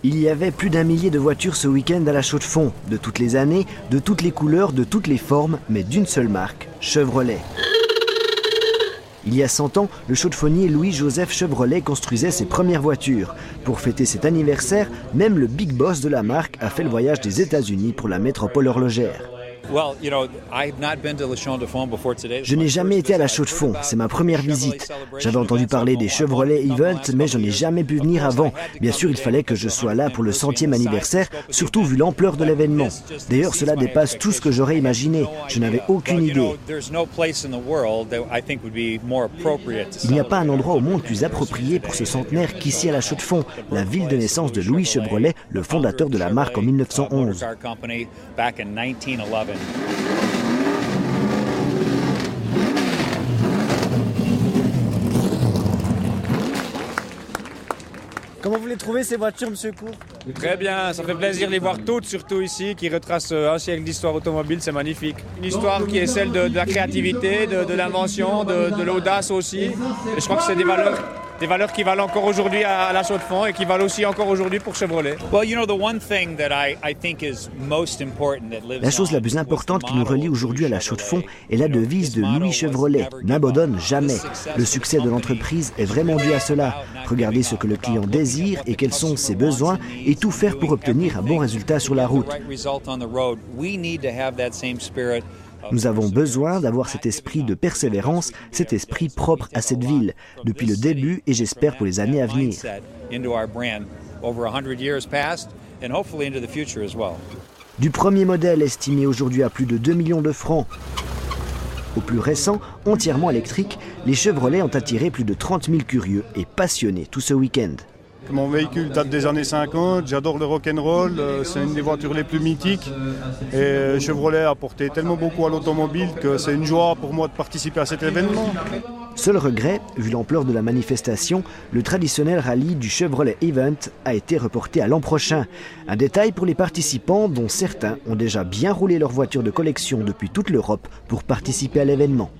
Il y avait plus d'1 millier de voitures ce week-end à la Chaux-de-Fonds, de toutes les années, de toutes les couleurs, de toutes les formes, mais d'une seule marque, Chevrolet. Il y a 100 ans, le chaux-de-fonnier Louis-Joseph Chevrolet construisait ses premières voitures. Pour fêter cet anniversaire, même le big boss de la marque a fait le voyage des États-Unis pour la métropole horlogère. Je n'ai jamais été à la Chaux-de-Fonds, c'est ma première visite. J'avais entendu parler des Chevrolet Event, mais je n'ai jamais pu venir avant. Bien sûr, il fallait que je sois là pour le 100e anniversaire, surtout vu l'ampleur de l'événement. D'ailleurs, cela dépasse tout ce que j'aurais imaginé. Je n'avais aucune idée. Il n'y a pas un endroit au monde plus approprié pour ce centenaire qu'ici à la Chaux-de-Fonds, la ville de naissance de Louis Chevrolet, le fondateur de la marque en 1911. Comment vous les trouvez ces voitures, monsieur Cour? Très bien, ça fait plaisir de les voir toutes, surtout ici, qui retracent un siècle d'histoire automobile, c'est magnifique. Une histoire qui est celle de la créativité, de l'invention, de l'audace aussi. Et je crois que c'est des valeurs qui valent encore aujourd'hui à la Chaux-de-Fonds et qui valent aussi encore aujourd'hui pour Chevrolet. La chose la plus importante qui nous relie aujourd'hui à la Chaux-de-Fonds est la devise de Louis Chevrolet, n'abandonne jamais. Le succès de l'entreprise est vraiment dû à cela. Regardez ce que le client désire et quels sont ses besoins et tout faire pour obtenir un bon résultat sur la route. Nous avons besoin d'avoir cet esprit de persévérance, cet esprit propre à cette ville, depuis le début et j'espère pour les années à venir. Du premier modèle estimé aujourd'hui à plus de 2 millions de francs, au plus récent, entièrement électrique, les Chevrolet ont attiré plus de 30 000 curieux et passionnés tout ce week-end. Mon véhicule date des années 50, j'adore le rock'n'roll, c'est une des voitures les plus mythiques. Et Chevrolet a apporté tellement beaucoup à l'automobile que c'est une joie pour moi de participer à cet événement. Seul regret, vu l'ampleur de la manifestation, le traditionnel rallye du Chevrolet Event a été reporté à l'an prochain. Un détail pour les participants dont certains ont déjà bien roulé leur voiture de collection depuis toute l'Europe pour participer à l'événement.